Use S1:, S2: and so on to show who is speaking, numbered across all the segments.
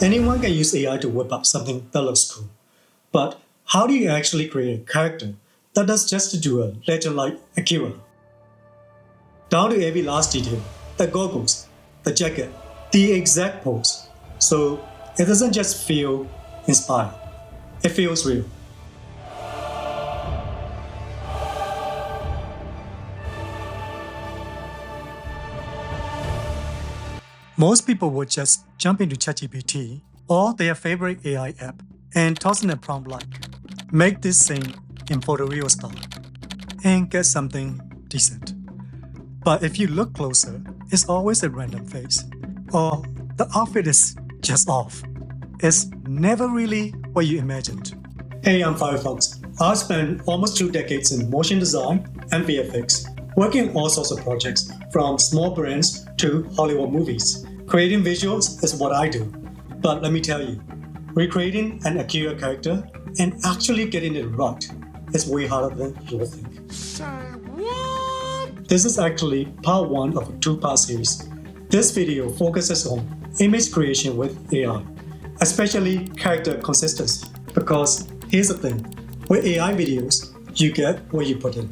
S1: Anyone can use AI to whip up something that looks cool. But how do you actually create a character that does justice to a legend like Akira? Down to every last detail, the goggles, the jacket, the exact pose. So it doesn't just feel inspired, it feels real. Most people would just jump into ChatGPT or their favorite AI app and toss in a prompt like, make this scene in photoreal style, and get something decent. But if you look closer, it's always a random face, or the outfit is just off. It's never really what you imagined. Hey, I'm Firefox. I've spent almost 2 decades in motion design and VFX, working on all sorts of projects, from small brands to Hollywood movies. Creating visuals is what I do. But let me tell you, recreating an Akira character and actually getting it right is way harder than you would think. This is actually part 1 of a 2-part series. This video focuses on image creation with AI, especially character consistency. Because here's the thing, with AI videos, you get what you put in.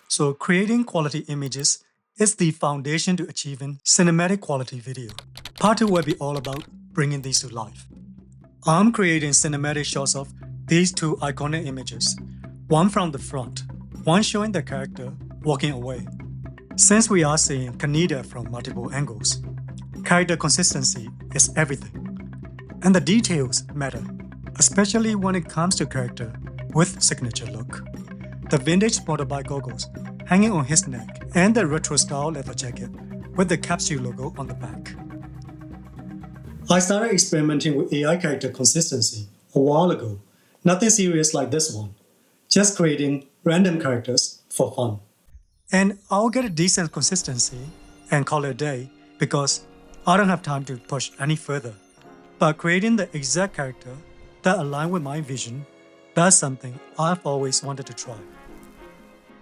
S1: So creating quality images is the foundation to achieving cinematic quality video. Part 2 will be all about bringing these to life. I'm creating cinematic shots of these 2 iconic images, one from the front, one showing the character walking away. Since we are seeing Kaneda from multiple angles, character consistency is everything. And the details matter, especially when it comes to character with signature look. The vintage motorbike goggles hanging on his neck and the retro-style leather jacket with the Capsule logo on the back. I started experimenting with AI character consistency a while ago. Nothing serious like this one, just creating random characters for fun. And I'll get a decent consistency and call it a day because I don't have time to push any further. But creating the exact character that aligns with my vision, that's something I've always wanted to try.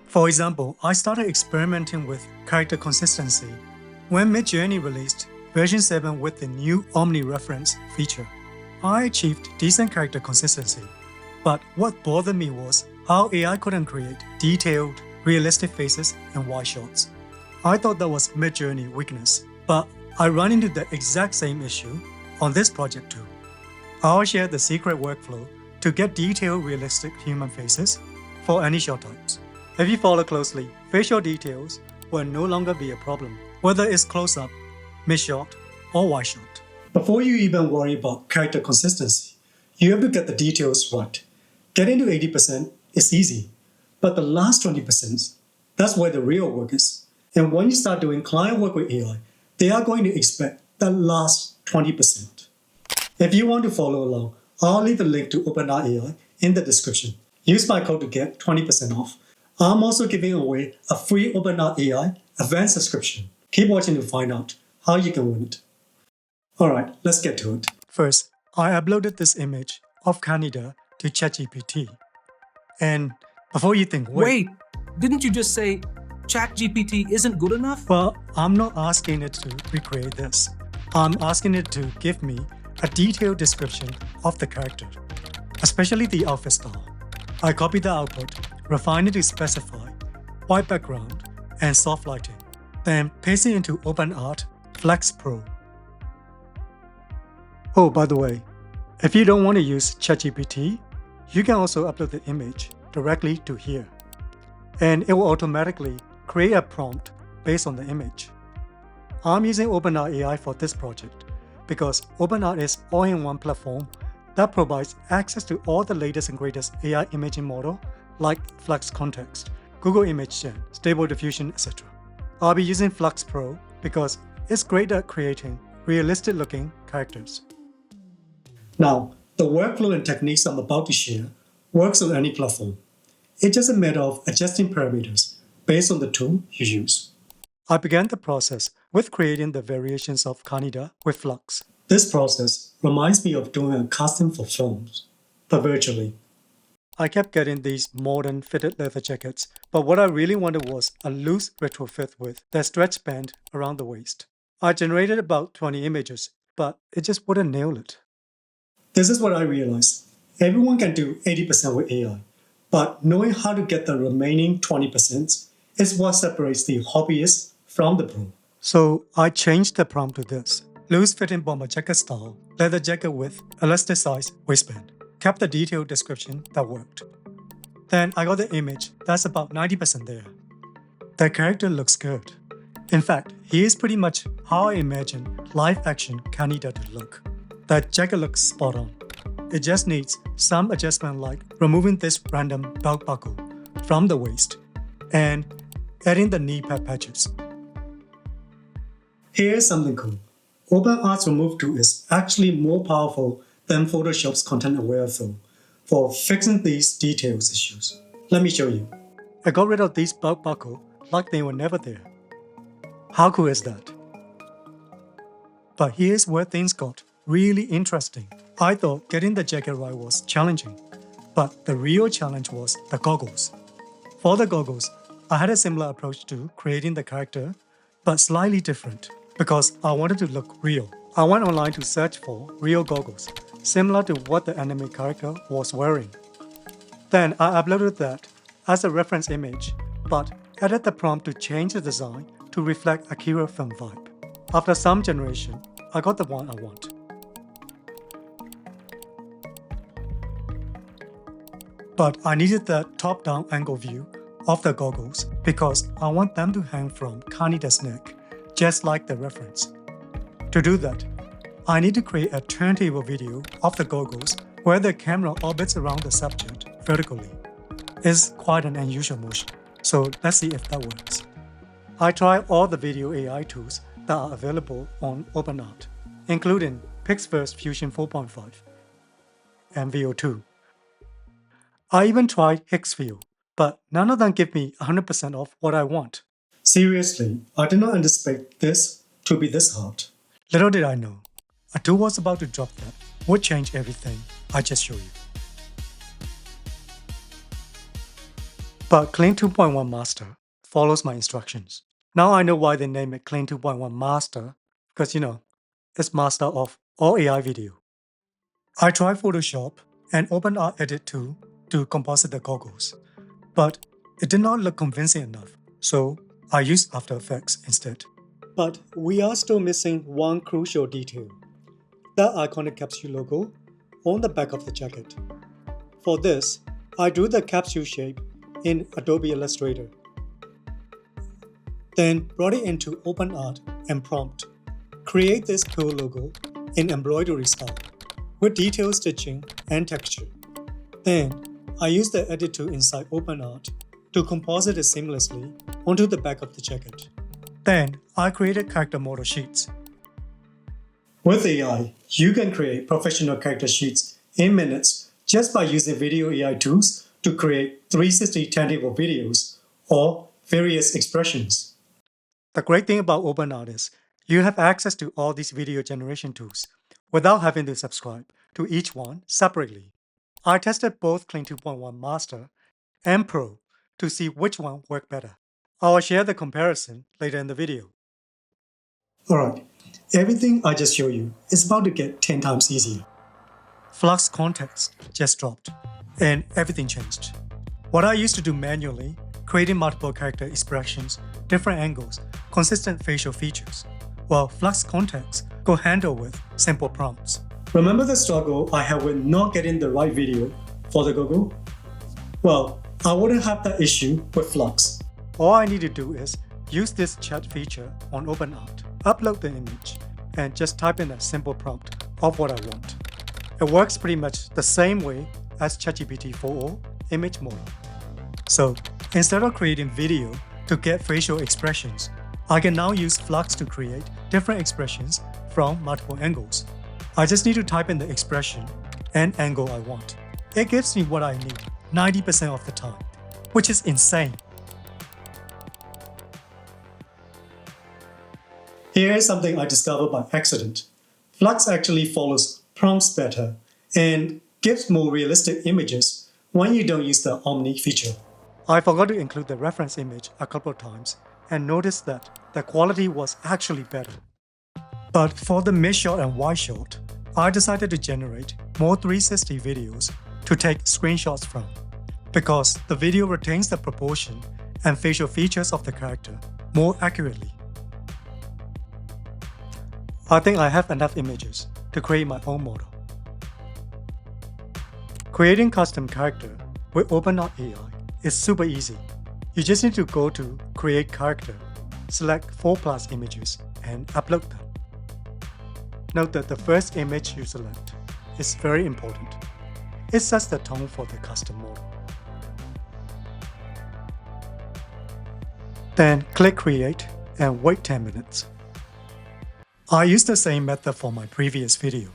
S1: For example, I started experimenting with character consistency when Midjourney released version 7 with the new Omni reference feature. I achieved decent character consistency, but what bothered me was how AI couldn't create detailed, realistic faces and wide shots. I thought that was Midjourney weakness, but I run into the exact same issue on this project too. I'll share the secret workflow to get detailed, realistic human faces for any shot types. If you follow closely, facial details will no longer be a problem, whether it's close-up, mid-shot, or wide shot. Before you even worry about character consistency, you have to get the details right. Getting to 80% is easy, but the last 20%, that's where the real work is. And when you start doing client work with AI, they are going to expect that last 20%. If you want to follow along, I'll leave a link to OpenArt AI in the description. Use my code to get 20% off. I'm also giving away a free OpenArt AI Advanced subscription. Keep watching to find out how you can win it. Alright, let's get to it. First, I uploaded this image of Kaneda to ChatGPT. And before you think,
S2: Wait, didn't you just say ChatGPT isn't good enough?
S1: Well, I'm not asking it to recreate this. I'm asking it to give me a detailed description of the character, especially the outfit style. I copied the output, refined it to specify white background and soft lighting, then paste it into OpenArt Flux Pro. Oh, by the way, if you don't want to use ChatGPT, you can also upload the image directly to here, and it will automatically create a prompt based on the image. I'm using OpenArt AI for this project because OpenArt is all-in-one platform that provides access to all the latest and greatest AI imaging model like Flux Kontext, Google Image Gen, Stable Diffusion, etc. I'll be using Flux Pro because it's great at creating realistic-looking characters. Now, the workflow and techniques I'm about to share works on any platform. It's just a matter of adjusting parameters based on the tool you use. I began the process with creating the variations of Kaneda with Flux. This process reminds me of doing a casting for films, but virtually. I kept getting these modern fitted leather jackets, but what I really wanted was a loose retrofit with that stretch band around the waist. I generated about 20 images, but it just wouldn't nail it. This is what I realized. Everyone can do 80% with AI, but knowing how to get the remaining 20% is what separates the hobbyist from the pro. So I changed the prompt to this. Loose-fitting bomber jacket style, leather jacket with elasticized waistband. Kept the detailed description that worked. Then I got the image that's about 90% there. The character looks good. In fact, he is pretty much how I imagine live-action Kaneda to look. The jacket looks spot on. It just needs some adjustment like removing this random belt buckle from the waist and adding the knee pad patches. Here's something cool. OpenArt's Remove tool is actually more powerful than Photoshop's Content Aware tool for fixing these details issues. Let me show you. I got rid of these belt buckle like they were never there. How cool is that? But here's where things got really interesting. I thought getting the jacket right was challenging, but the real challenge was the goggles. For the goggles, I had a similar approach to creating the character, but slightly different because I wanted to look real. I went online to search for real goggles, similar to what the anime character was wearing. Then I uploaded that as a reference image, but added the prompt to change the design to reflect Akira film vibe. After some generation, I got the one I want. But I needed the top-down angle view of the goggles because I want them to hang from Kaneda's neck, just like the reference. To do that, I need to create a turntable video of the goggles where the camera orbits around the subject vertically. It's quite an unusual motion, so let's see if that works. I tried all the video AI tools that are available on OpenArt, including Pixverse Fusion 4.5 and VO2. I even tried Higgsfield, but none of them give me 100% of what I want. Seriously, I did not anticipate this to be this hard. Little did I know, a tool was about to drop that would change everything I just showed you. But Kling 2.1 Master follows my instructions. Now I know why they name it Kling 2.1 Master, because it's master of all AI video. I tried Photoshop and OpenArt Edit 2 to composite the goggles, but it did not look convincing enough, so I used After Effects instead. But we are still missing one crucial detail, the iconic Capsule logo on the back of the jacket. For this, I drew the capsule shape in Adobe Illustrator. Then brought it into OpenArt and prompt. Create this cool logo in embroidery style with detailed stitching and texture. Then I used the edit tool inside OpenArt to composite it seamlessly onto the back of the jacket. Then I created character model sheets. With AI, you can create professional character sheets in minutes just by using video AI tools to create 360 turntable videos or various expressions. The great thing about OpenArt is you have access to all these video generation tools without having to subscribe to each one separately. I tested both Kling 2.1 Master and Pro to see which one worked better. I will share the comparison later in the video. Alright, everything I just showed you is about to get 10 times easier. Flux Kontext just dropped, and everything changed. What I used to do manually, creating multiple character expressions, different angles, consistent facial features, while Flux Kontext could handle with simple prompts. Remember the struggle I had with not getting the right video for the goggle? Well, I wouldn't have that issue with Flux. All I need to do is use this chat feature on OpenArt, upload the image, and just type in a simple prompt of what I want. It works pretty much the same way as ChatGPT 4o image model. So instead of creating video to get facial expressions, I can now use Flux to create different expressions from multiple angles. I just need to type in the expression and angle I want. It gives me what I need 90% of the time, which is insane. Here is something I discovered by accident. Flux actually follows prompts better and gives more realistic images when you don't use the Omni feature. I forgot to include the reference image a couple of times and noticed that the quality was actually better. But for the mid shot and wide shot, I decided to generate more 360 videos to take screenshots from, because the video retains the proportion and facial features of the character more accurately. I think I have enough images to create my own model. Creating custom character with OpenArt AI is super easy. You just need to go to Create Character, select 4+ images, and upload them. Note that the first image you select is very important. It sets the tone for the custom model. Then click Create and wait 10 minutes. I used the same method for my previous video.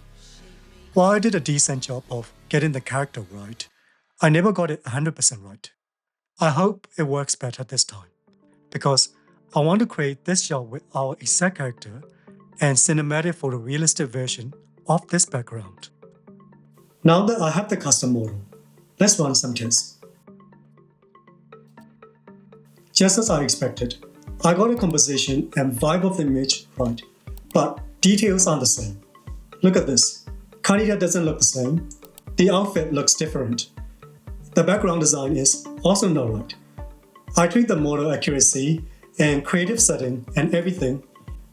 S1: While I did a decent job of getting the character right, I never got it 100% right. I hope it works better this time, because I want to create this shot with our exact character and cinematic photorealistic version of this background. Now that I have the custom model, let's run some tests. Just as I expected, I got the composition and vibe of the image right, but details aren't the same. Look at this. Kaneda doesn't look the same. The outfit looks different. The background design is also not right. I tweaked the model accuracy and creative setting and everything.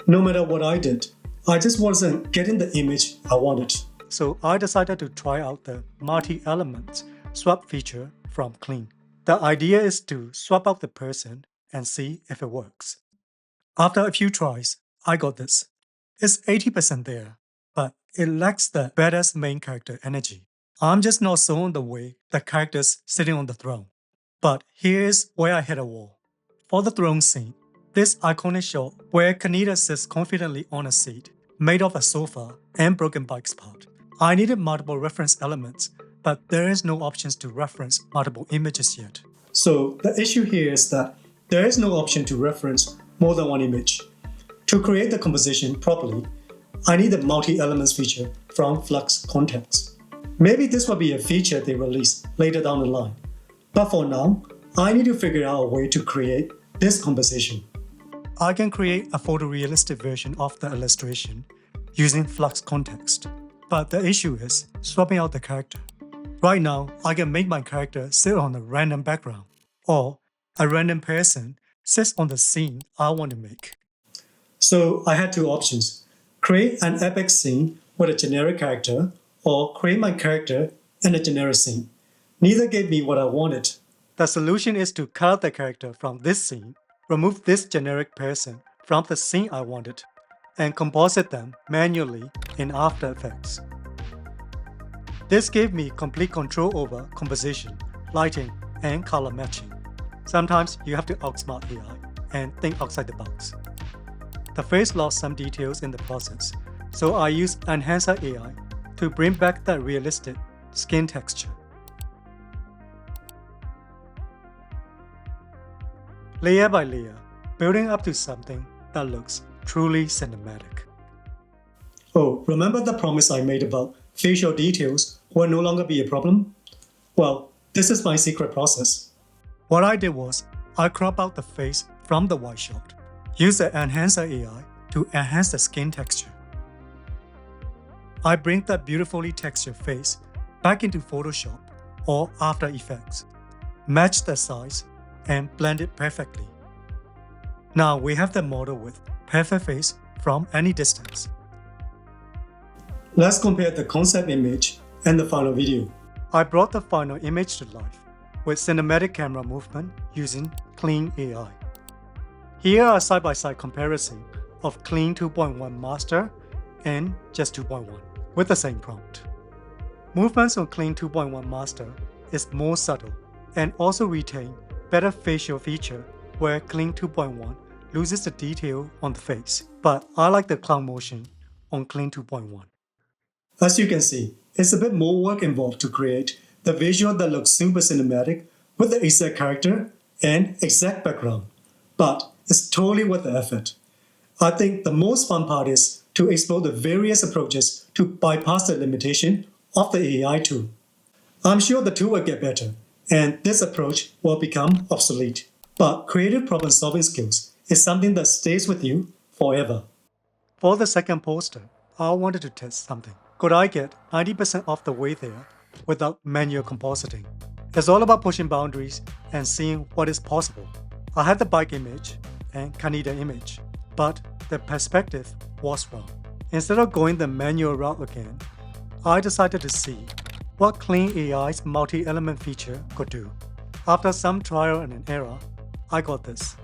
S1: No matter what I did, I just wasn't getting the image I wanted. So I decided to try out the multi-element swap feature from Kling. The idea is to swap out the person and see if it works. After a few tries, I got this. It's 80% there, but it lacks the badass main character energy. I'm just not sold on the way the character's sitting on the throne. But here's where I hit a wall. For the throne scene, this iconic shot where Kaneda sits confidently on a seat made of a sofa and broken bike's part. I needed multiple reference elements, but there is no options to reference multiple images yet. So the issue here is that there is no option to reference more than one image. To create the composition properly, I need the multi-elements feature from Flux Kontext. Maybe this will be a feature they release later down the line. But for now, I need to figure out a way to create this composition. I can create a photorealistic version of the illustration using Flux Kontext. But the issue is swapping out the character. Right now, I can make my character sit on a random background, or a random person sits on the scene I want to make. So I had two options: create an epic scene with a generic character, or create my character in a generic scene. Neither gave me what I wanted. The solution is to cut out the character from this scene, remove this generic person from the scene I wanted, and composite them manually in After Effects. This gave me complete control over composition, lighting, and color matching. Sometimes you have to outsmart AI and think outside the box. The face lost some details in the process, so I used Enhancor AI to bring back that realistic skin texture. Layer by layer, building up to something that looks truly cinematic. Oh, remember the promise I made about facial details will no longer be a problem? Well, this is my secret process. What I did was, I crop out the face from the wide shot. Use the Enhancor AI to enhance the skin texture. I bring that beautifully textured face back into Photoshop or After Effects, match the size, and blend it perfectly. Now we have the model with perfect face from any distance. Let's compare the concept image and the final video. I brought the final image to life with cinematic camera movement using Kling AI. Here are side-by-side comparison of Kling 2.1 Master and just 2.1 with the same prompt. Movements on Kling 2.1 Master is more subtle and also retain better facial feature, where Kling 2.1 loses the detail on the face, but I like the clown motion on Kling 2.1. As you can see, it's a bit more work involved to create the visual that looks super cinematic with the exact character and exact background, but it's totally worth the effort. I think the most fun part is to explore the various approaches to bypass the limitation of the AI tool. I'm sure the tool will get better, and this approach will become obsolete. But creative problem-solving skills is something that stays with you forever. For the second poster, I wanted to test something could I get 90% of the way there without manual compositing? It's all about pushing boundaries and seeing what is possible. I had the bike image and Kaneda image, but the perspective was wrong. Instead of going the manual route again, I decided to see what Kling AI's multi-element feature could do. After some trial and error, I got this.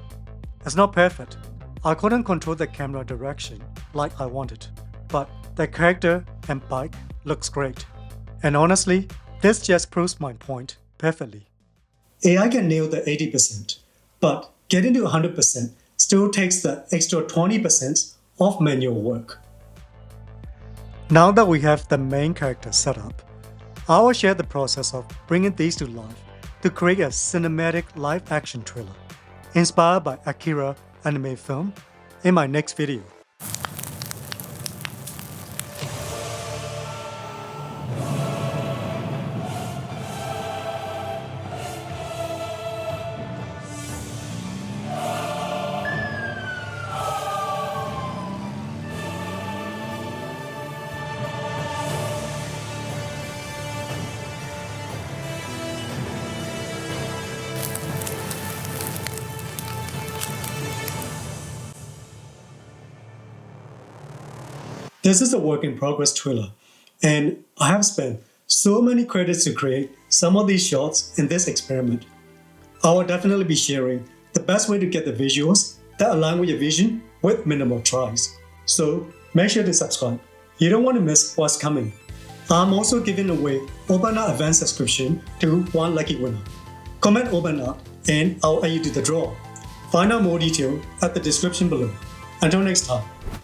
S1: It's not perfect. I couldn't control the camera direction like I wanted, but the character and bike looks great. And honestly, this just proves my point perfectly. AI can nail the 80%, but getting to 100% still takes the extra 20% of manual work. Now that we have the main character set up, I will share the process of bringing these to life to create a cinematic live-action thriller inspired by Akira anime film in my next video. This is a work in progress thriller, and I have spent so many credits to create some of these shots in this experiment. I will definitely be sharing the best way to get the visuals that align with your vision with minimal tries. So make sure to subscribe. You don't want to miss what's coming. I'm also giving away OpenArt Advanced subscription to one lucky winner. Comment OpenArt and I'll add you to the draw. Find out more detail at the description below. Until next time.